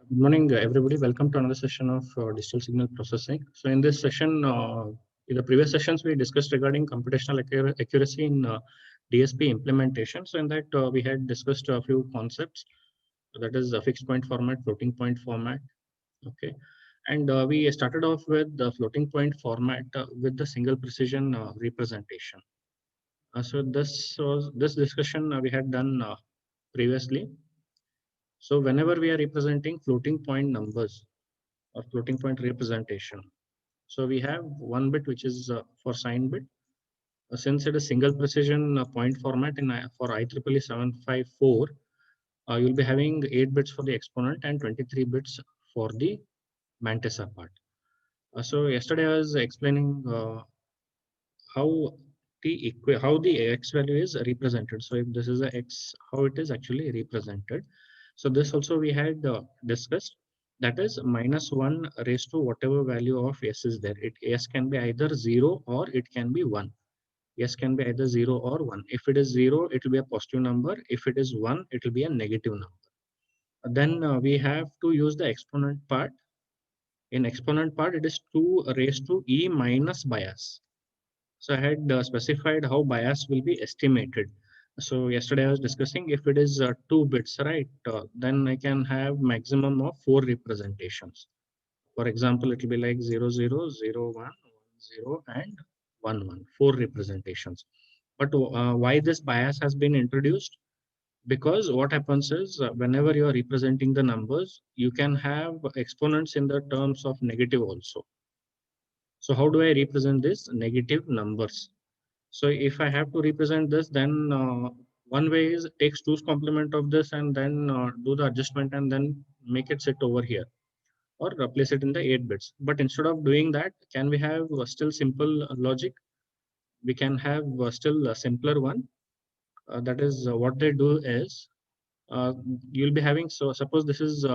Good morning, everybody. Welcome to another session of digital signal processing. So, in this session, in the previous sessions, we discussed regarding computational accuracy in DSP implementation. So, in that, we had discussed a few concepts. That is a fixed point format, floating point format. Okay, and we started off with the floating point format with the single precision representation. So, this discussion we had done previously. So, whenever we are representing floating point numbers or floating point representation. So we have one bit which is for sign bit. Since it is single precision point format in for IEEE 754, you'll be having 8 bits for the exponent and 23 bits for the mantissa part. So yesterday I was explaining how how the x value is represented. So if this is a x, how it is actually represented. So this also we had discussed. That is -1 raised to whatever value of s is there. S can be either 0 or it can be 1. S can be either 0 or 1. If it is 0, it will be a positive number. If it is 1, it will be a negative number. Then we have to use the exponent part. In exponent part, it is 2 raised to e minus bias. So I had specified how bias will be estimated. So yesterday I was discussing if it is 2 bits, right? Then I can have maximum of 4 representations. For example, it will be like 0, 0, 0, 1, 1, 0, and 1, 1, 4 representations. But why this bias has been introduced? Because what happens is whenever you are representing the numbers, you can have exponents in the terms of negative also. So how do I represent this? Negative numbers. So if I have to represent this, then one way is takes 2's complement of this and then do the adjustment and then make it sit over here or replace it in the 8 bits. But instead of doing that, can we have still simple logic? We can have still a simpler one. That is what they do is uh, you'll be having, so suppose this is 2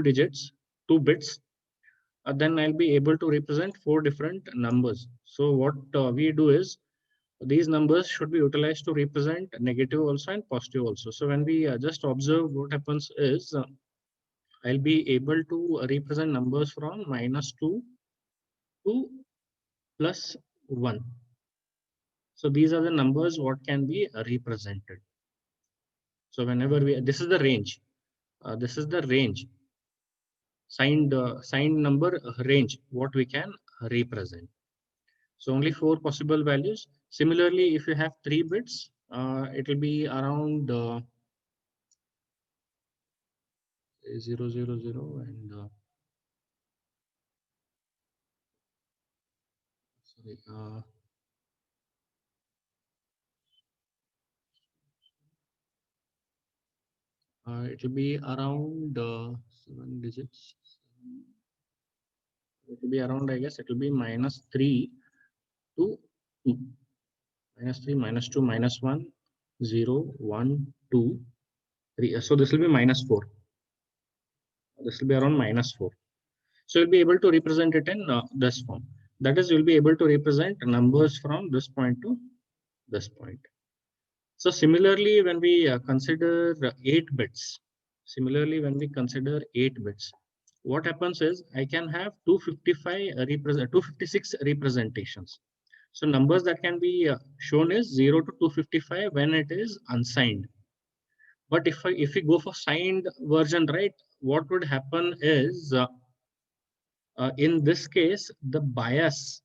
digits, 2 bits, then I'll be able to represent 4 different numbers. So what we do is these numbers should be utilized to represent negative also and positive also. So when we just observe, what happens is I'll be able to represent numbers from -2 to +1. So these are the numbers what can be represented. So whenever this is the range. This is the range, signed number range, what we can represent. So only 4 possible values. Similarly, if you have 3 bits, it will be around 0, 0, 0, and sorry, it will be around 7 digits. It will be around, I guess, it will be -3 to 2. -3, -2, -1, 0, 1, 2, 3. So this will be -4. This will be around -4. So you'll be able to represent it in this form. That is, you'll be able to represent numbers from this point to this point. So similarly, when we consider 8 bits, what happens is I can have 256 representations. So numbers that can be shown is 0 to 255 when it is unsigned. But if we go for signed version, right, what would happen is in this case, the bias,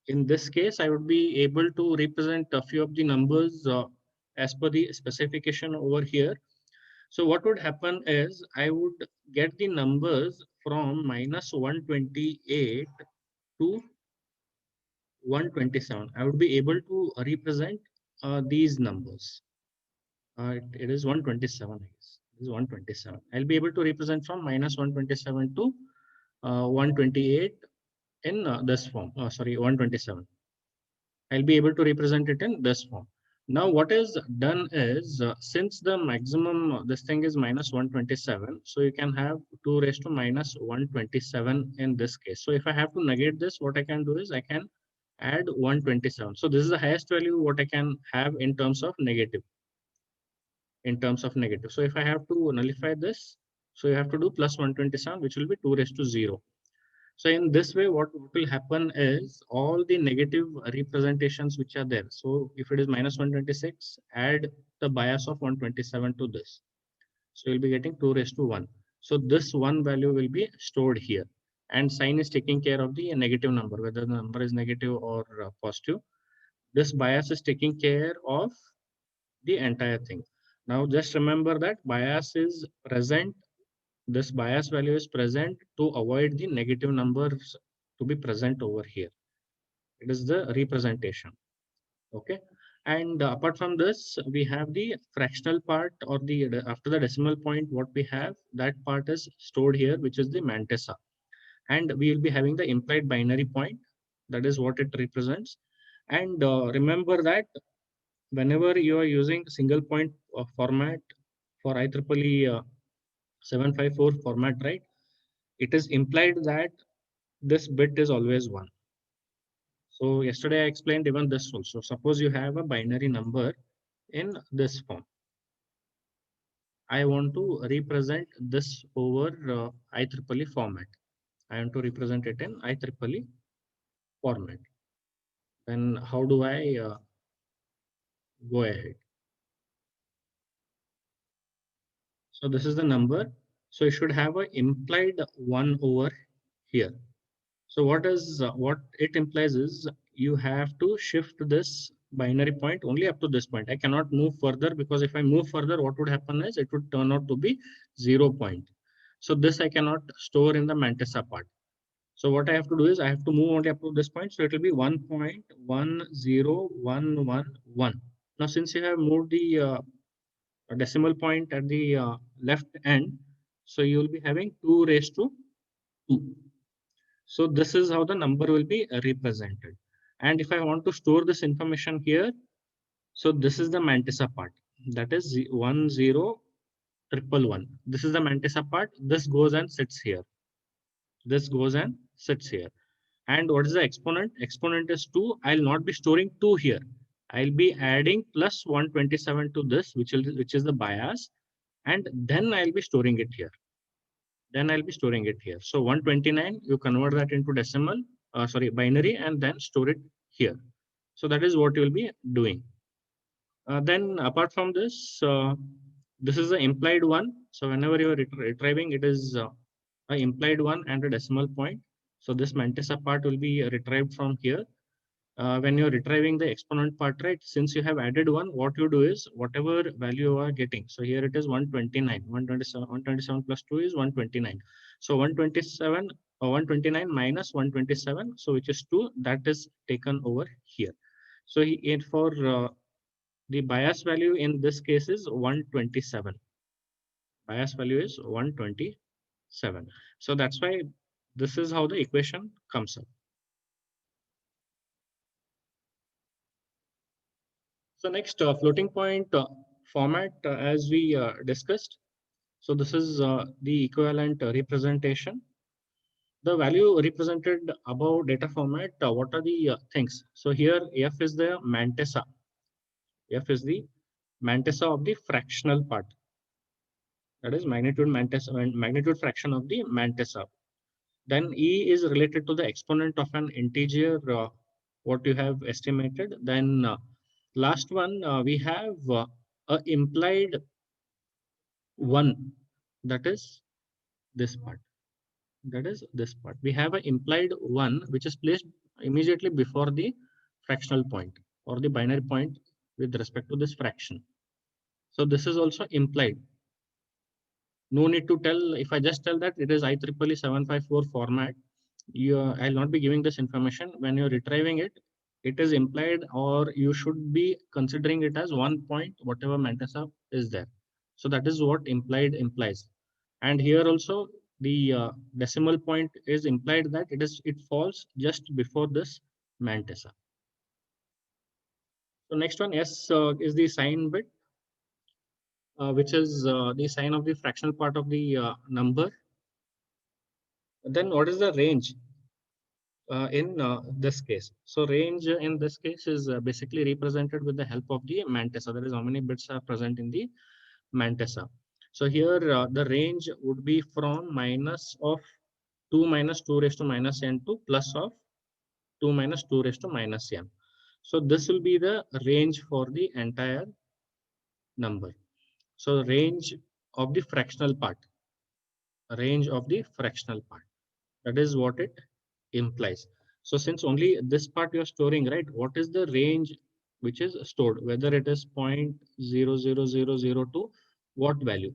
in this case, I would be able to represent a few of the numbers as per the specification over here. So what would happen is I would get the numbers from -128 to 127. I would be able to represent these numbers. It is 127, I guess. This is 127. I'll be able to represent from -127 to 128 in this form. Sorry, 127. I'll be able to represent it in this form. Now, what is done is since the maximum this thing is -127, so you can have 2 raised to -127 in this case. So if I have to negate this, what I can do is I can add 127. So this is the highest value what I can have in terms of negative. So if I have to nullify this, So you have to do plus 127, which will be 2 raised to 0. So in this way, what will happen is all the negative representations which are there. So if it is minus 126, add the bias of 127 to this. So you'll be getting 2 raised to 1. So this one value will be stored here. And sign is taking care of the negative number, whether the number is negative or positive. This bias is taking care of the entire thing. Now just remember that bias is present. This bias value is present to avoid the negative numbers to be present over here. It is the representation. Okay. And apart from this, we have the fractional part, or the after the decimal point, what we have, that part is stored here, which is the mantissa. And we will be having the implied binary point. That is what it represents. And remember that whenever you are using single point format for IEEE 754 format, right, it is implied that this bit is always 1. So yesterday I explained even this also. Suppose you have a binary number in this form. I want to represent this over IEEE format. I want to represent it in IEEE format. Then how do I go ahead? So this is the number. So you should have an implied 1 over here. So what it implies is you have to shift this binary point only up to this point. I cannot move further, because if I move further, what would happen is it would turn out to be 0 point. So this I cannot store in the mantissa part. So what I have to do is I have to move only up to this point. So it will be 1.10111. Now, since you have moved the decimal point at the left end, so you will be having 2 raised to 2. So this is how the number will be represented. And if I want to store this information here, so this is the mantissa part. That is 10111. This is the mantissa part. This goes and sits here. This goes and sits here. And what is the exponent? Exponent is 2. I'll not be storing 2 here. I'll be adding plus 127 to this, which is the bias. And then I'll be storing it here. So 129, you convert that into decimal, binary, and then store it here. So that is what you will be doing. Then apart from this, this is the implied one. So whenever you are retrieving, it is an implied one and a decimal point. So this mantissa part will be retrieved from here. When you're retrieving the exponent part, right, since you have added 1, what you do is whatever value you are getting. So here it is 129, 127 plus 2 is 129. So 127 or 129 minus 127, so which is 2, that is taken over here. So for the bias value in this case is 127. Bias value is 127. So that's why this is how the equation comes up. So next, floating point format, as we discussed. So this is the equivalent representation. The value represented above data format, what are the things? So here F is the mantissa. F is the mantissa of the fractional part. That is magnitude fraction of the mantissa. Then E is related to the exponent of an integer, what you have estimated. Then last one, we have a implied 1, that is this part. We have an implied 1 which is placed immediately before the fractional point or the binary point with respect to this fraction. So this is also implied. No need to tell. If I just tell that it is IEEE 754 format, I'll not be giving this information. When you're retrieving it, it is implied, or you should be considering it as 1 point, whatever mantissa is there. So that is what implied implies. And here also the decimal point is implied that it falls just before this mantissa. So next one, S is the sign bit, which is the sign of the fractional part of the number. Then what is the range in this case? So range in this case is basically represented with the help of the mantissa. That is how many bits are present in the mantissa. So here the range would be from minus of 2 minus 2 raised to minus n to plus of 2 minus 2 raised to minus n. So this will be the range for the entire number. So range of the fractional part, range of the fractional part. That is what it implies. So since only this part you're storing, right? What is the range which is stored? Whether it is 0.00002 to what value?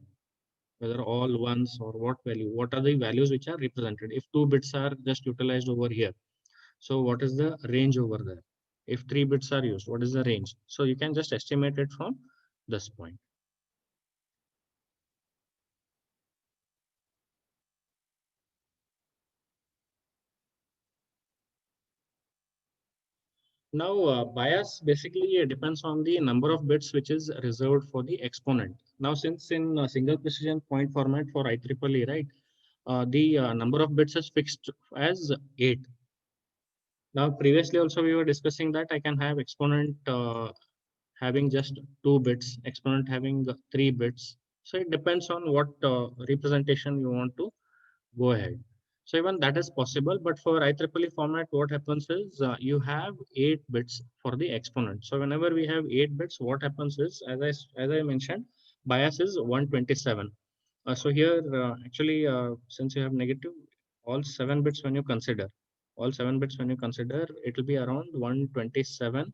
Whether all ones or what value? What are the values which are represented? If 2 bits are just utilized over here, so what is the range over there? If 3 bits are used, what is the range? So you can just estimate it from this point. Now, bias basically depends on the number of bits which is reserved for the exponent. Now, since in single precision point format for IEEE, right, the number of bits is fixed as 8. Now, previously also we were discussing that I can have exponent having just 2 bits, exponent having 3 bits. So it depends on what representation you want to go ahead. So even that is possible, but for IEEE format, what happens is you have 8 bits for the exponent. So whenever we have 8 bits, what happens is, as I mentioned, bias is 127. So here, actually, since you have negative, all 7 bits when you consider, all 7 bits when you consider, it will be around 127,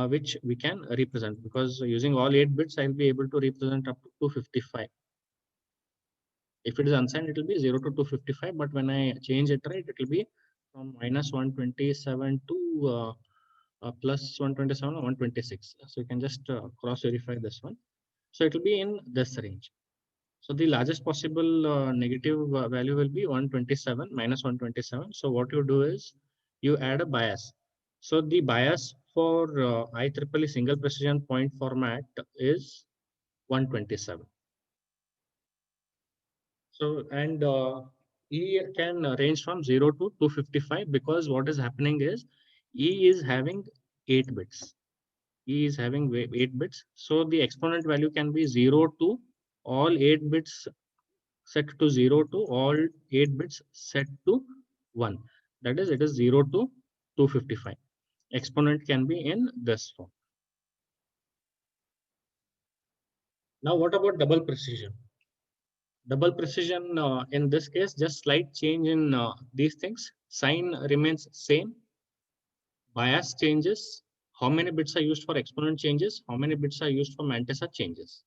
which we can represent, because using all 8 bits, I'll be able to represent up to 255. If it is unsigned, it will be 0 to 255. But when I change it, right, it will be from minus 127 to plus 127 or 126. So you can just cross verify this one. So it will be in this range. So the largest possible negative value will be 127 minus 127. So what you do is you add a bias. So the bias for IEEE single precision point format is 127. So, and E can range from 0 to 255, because what is happening is E is having 8 bits. E is having 8 bits. So the exponent value can be 0 to all 8 bits set to 0 to all 8 bits set to 1. That is, it is 0 to 255. Exponent can be in this form. Now, what about double precision? Double precision, in this case, just slight change in these things. Sign remains same. Bias changes. How many bits are used for exponent changes? How many bits are used for mantissa changes?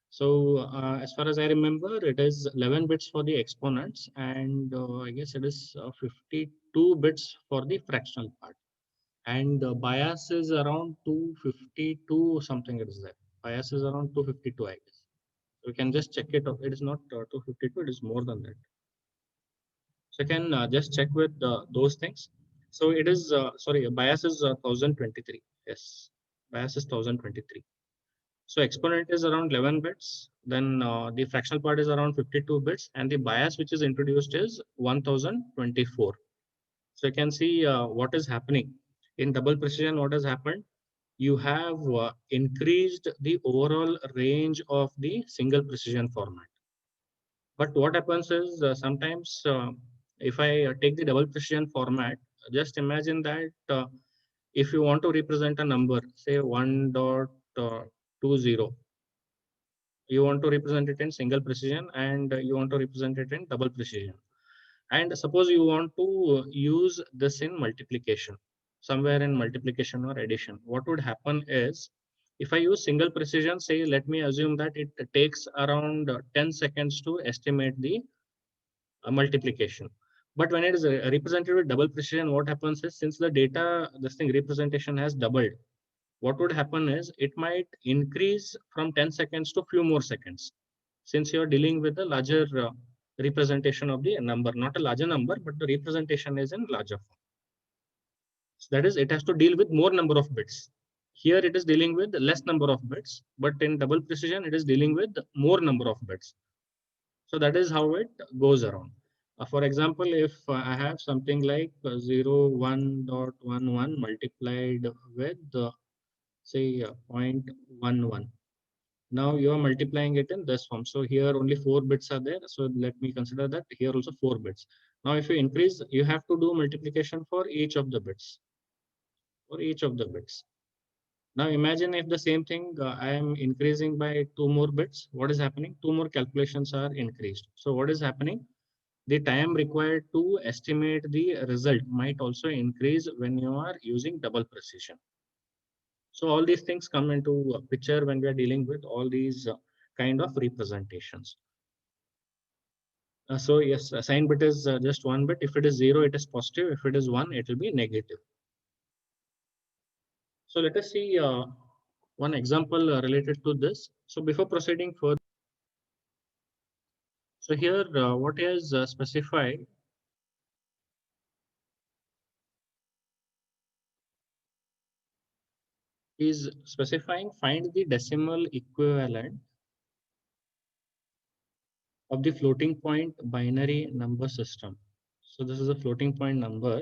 So as far as I remember, it is 11 bits for the exponents, and I guess it is 52 bits for the fractional part. And bias is around 252 something. It is there. Bias is around 252, I guess. We can just check it out. It is not 252, it is more than that. So you can just check with those things. So it is, sorry, bias is 1023. Yes, bias is 1023. So exponent is around 11 bits. Then the fractional part is around 52 bits. And the bias which is introduced is 1024. So you can see what is happening. In double precision, what has happened? You have increased the overall range of the single precision format. But what happens is sometimes if I take the double precision format, just imagine that if you want to represent a number, say 1.20, you want to represent it in single precision and you want to represent it in double precision. And suppose you want to use this in multiplication, somewhere in multiplication or addition. What would happen is, if I use single precision, say, let me assume that it takes around 10 seconds to estimate the multiplication. But when it is represented with double precision, what happens is, since the data, this thing representation has doubled, what would happen is it might increase from 10 seconds to few more seconds, since you're dealing with a larger representation of the number, not a larger number, but the representation is in larger form. So that is, it has to deal with more number of bits. Here it is dealing with less number of bits, but in double precision, it is dealing with more number of bits. So that is how it goes around. For example, if I have something like 0.1.11 multiplied with say 0.11. Now you are multiplying it in this form. So here only 4 bits are there. So let me consider that here also 4 bits. Now if you increase, you have to do multiplication for each of the bits. For each of the bits. Now imagine if the same thing I am increasing by 2 more bits. What is happening? 2 more calculations are increased. So what is happening? The time required to estimate the result might also increase when you are using double precision. So all these things come into a picture when we are dealing with all these kind of representations. So yes, a sign bit is just 1 bit. If it is 0, it is positive. If it is 1, it will be negative. So let us see one example related to this. So before proceeding further, so here what is specified is specifying find the decimal equivalent of the floating point binary number system. So this is a floating point number,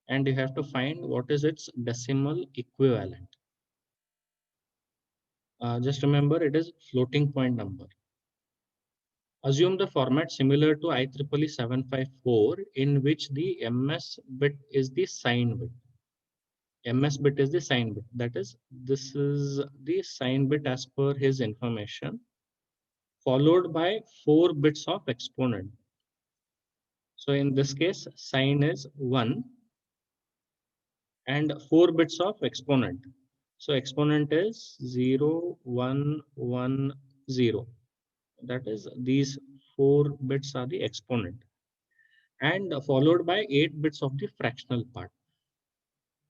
and you have to find what is its decimal equivalent. Just remember it is floating point number. Assume the format similar to IEEE 754 in which the MS bit is the sign bit. MS bit is the sign bit. That is, this is the sign bit as per his information, followed by 4 bits of exponent. So in this case, sign is 1 and 4 bits of exponent. So exponent is 0, 1, 1, 0. That is, these 4 bits are the exponent, and followed by 8 bits of the fractional part.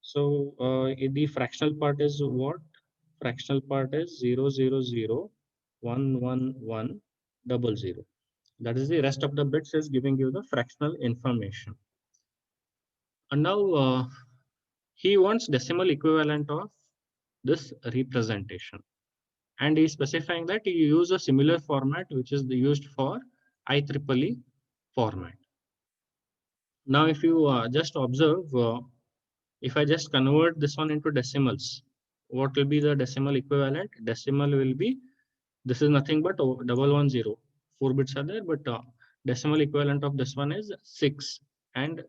So the fractional part is what? Fractional part is 0, 0, 0, 1, 1, 1, 0, 0. That is, the rest of the bits is giving you the fractional information. And now he wants decimal equivalent of this representation. And he's specifying that you use a similar format which is used for IEEE format. Now, if you just observe, if I just convert this one into decimals, what will be the decimal equivalent? Decimal will be, this is nothing but 110. 4 bits are there, but decimal equivalent of this one is 6. And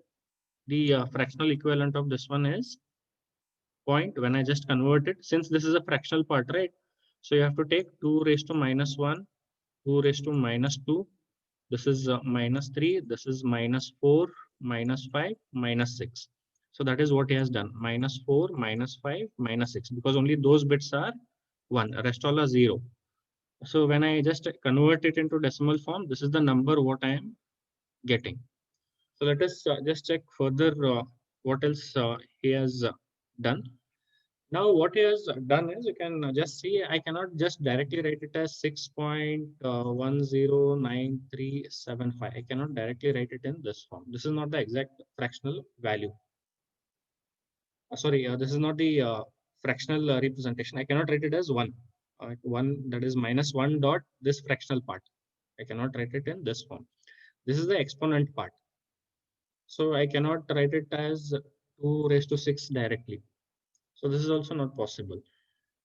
the fractional equivalent of this one is point. When I just convert it, since this is a fractional part, right? So you have to take 2 raised to minus 1, 2 raised to minus 2. This is minus 3. This is minus 4, minus 5, minus 6. So that is what he has done. Minus 4, minus 5, minus 6. Because only those bits are 1. Rest all are 0. So when I just convert it into decimal form, this is the number what I am getting. So let us just check further what else he has done. Now what he has done is, you can just see, I cannot just directly write it as 6.109375. I cannot directly write it in this form. This is not the exact fractional value. Sorry, this is not the fractional representation. I cannot write it as 1. 1, that is minus 1 dot this fractional part. I cannot write it in this form. This is the exponent part. So I cannot write it as 2 raised to 6 directly. So this is also not possible.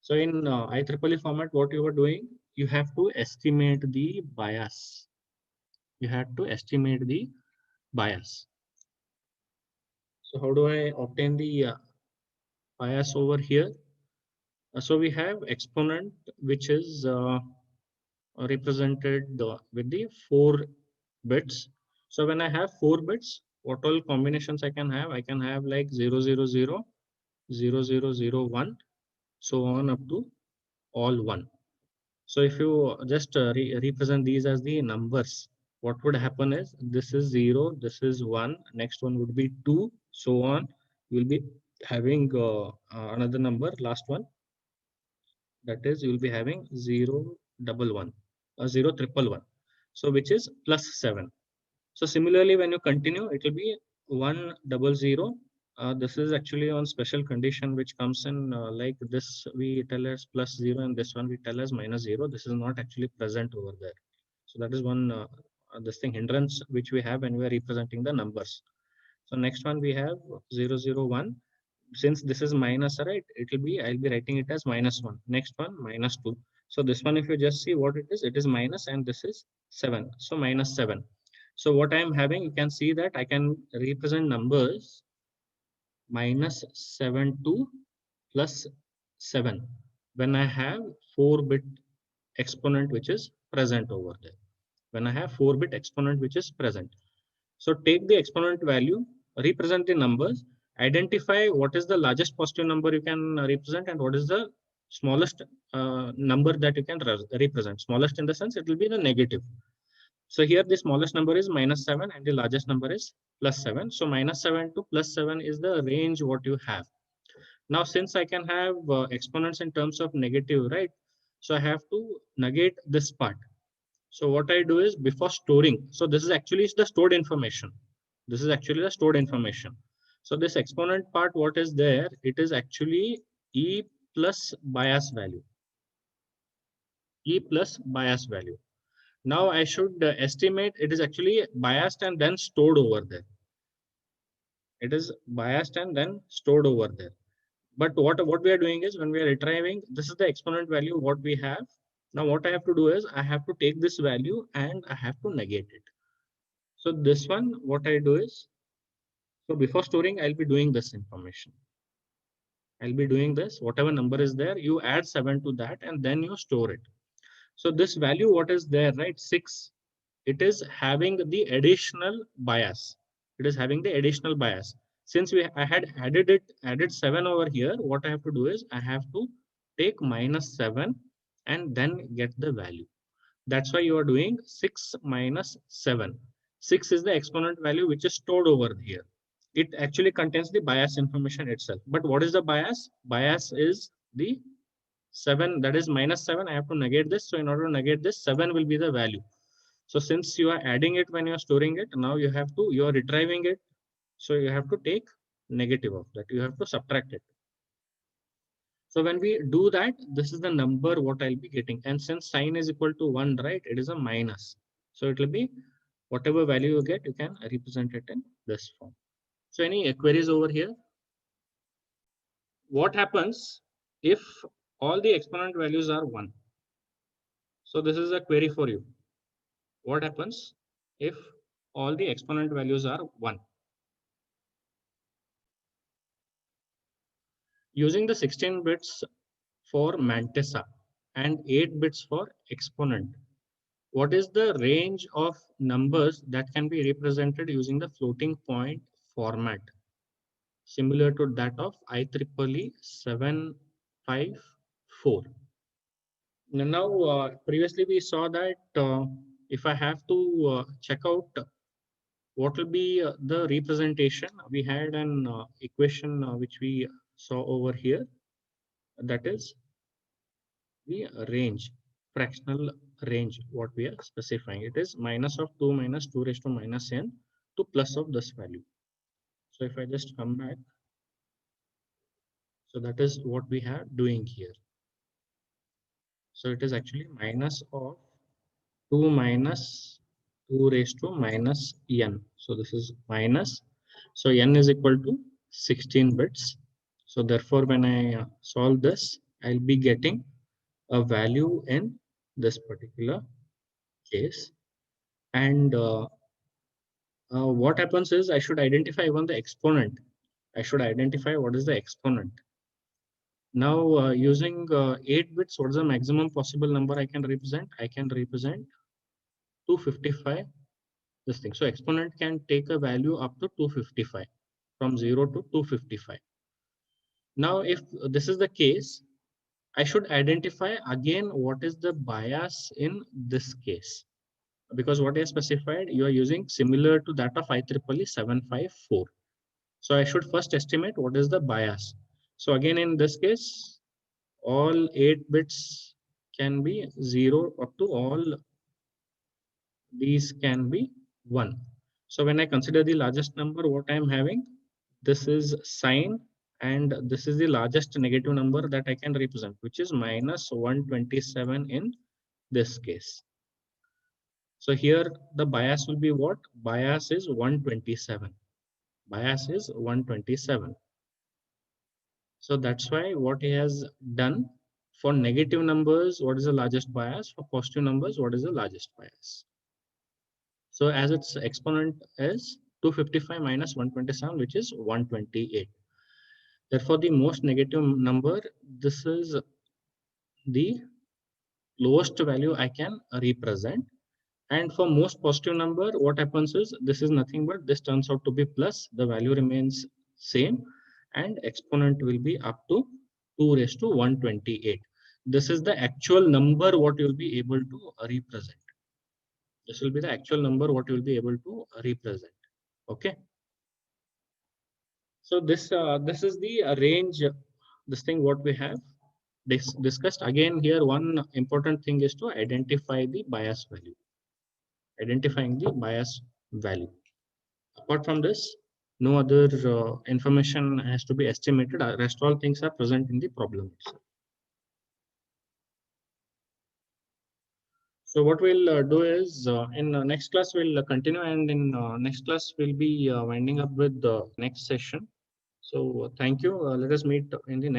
So in IEEE format, what you are doing, you have to estimate the bias. You have to estimate the bias. So how do I obtain the bias over here? So we have exponent, which is represented with the 4 bits. So when I have 4 bits, what all combinations I can have? I can have like 0, 0, 0, 0, 0, 0, 1, so on up to all 1. So if you just represent these as the numbers, what would happen is, this is 0, this is 1, next one would be 2, so on. You'll be having another number, last one. That is, you'll be having 0, 1, 1, 0, 1, 1. So which is plus 7. So similarly, when you continue, it will be 1, 0, 0. This is actually on special condition which comes in like this, we tell as plus 0, and this one we tell as minus 0. This is not actually present over there. So that is one this thing hindrance which we have when we are representing the numbers. So next one we have 0, 0, 1. Since this is minus, right, it will be, I'll be writing it as minus 1. Next one, minus 2. So this one, if you just see what it is minus, and this is 7. So minus 7. So what I am having, you can see that I can represent numbers minus 7 to plus 7 when I have 4-bit exponent which is present over there. When I have 4-bit exponent which is present. So take the exponent value, represent the numbers, identify what is the largest positive number you can represent and what is the smallest number that you can represent. Smallest in the sense it will be the negative. So here the smallest number is minus 7 and the largest number is plus 7. So minus 7 to plus 7 is the range what you have. Now, since I can have exponents in terms of negative, right? So I have to negate this part. So what I do is before storing, so this is actually the stored information. This is actually the stored information. So this exponent part, what is there? It is actually E plus bias value. E plus bias value. Now I should estimate it is actually biased and then stored over there. It is biased and then stored over there. But what we are doing is when we are retrieving, this is the exponent value what we have. Now what I have to do is I have to take this value and I have to negate it. So this one, what I do is, so before storing, I'll be doing this information. I'll be doing this, whatever number is there, you add 7 to that and then you store it. So this value, what is there, right? 6, it is having the additional bias. It is having the additional bias. Since I had added 7 over here, what I have to do is I have to take minus 7 and then get the value. That's why you are doing 6 minus 7. 6 is the exponent value which is stored over here. It actually contains the bias information itself. But what is the bias? Bias is the 7, that is minus 7. I have to negate this. So in order to negate this, 7 will be the value. So since you are adding it when you are storing it, now you are retrieving it. So you have to take negative of that. You have to subtract it. So when we do that, this is the number what I'll be getting. And since sign is equal to 1, right, it is a minus. So it will be whatever value you get, you can represent it in this form. So any queries over here? What happens if all the exponent values are 1? So this is a query for you. What happens if all the exponent values are 1? Using the 16 bits for mantissa and 8 bits for exponent, what is the range of numbers that can be represented using the floating point format, similar to that of IEEE 754? Now, previously we saw that if I have to check out what will be the representation, we had an equation which we saw over here, that is the range, fractional range, what we are specifying. It is minus of 2 minus 2 raised to minus n to plus of this value. So if I just come back, so that is what we are doing here. So it is actually minus of 2 minus 2 raised to minus n. So this is minus. So n is equal to 16 bits. So therefore, when I solve this, I'll be getting a value in this particular case. And what happens is I should identify even the exponent. I should identify what is the exponent. Now, using 8 bits, what is the maximum possible number I can represent? I can represent 255, this thing. So exponent can take a value up to 255, from 0 to 255. Now, if this is the case, I should identify again what is the bias in this case. Because what I specified, you are using similar to that of IEEE 754. So I should first estimate what is the bias. So again, in this case, all 8 bits can be 0 up to all these can be 1. So when I consider the largest number, what I am having, this is sign, and this is the largest negative number that I can represent, which is minus 127 in this case. So here the bias will be what? Bias is 127. Bias is 127. So that's why what he has done, For negative numbers, what is the largest bias? For positive numbers, what is the largest bias? So as its exponent is 255 minus 127, which is 128. Therefore, the most negative number, this is the lowest value I can represent. And for most positive number, what happens is this is nothing but this turns out to be plus, the value remains same, and exponent will be up to 2 raised to 128. This is the actual number what you will be able to represent. This will be the actual number what you will be able to represent. Okay. So this is the range, this thing what we have discussed. Again, here one important thing is to identify the bias value. Identifying the bias value. Apart from this, no other information has to be estimated. Rest all things are present in the problem itself. So what we'll do is in next class we'll continue, and in next class we'll be winding up with the next session. So thank you. Let us meet in the next.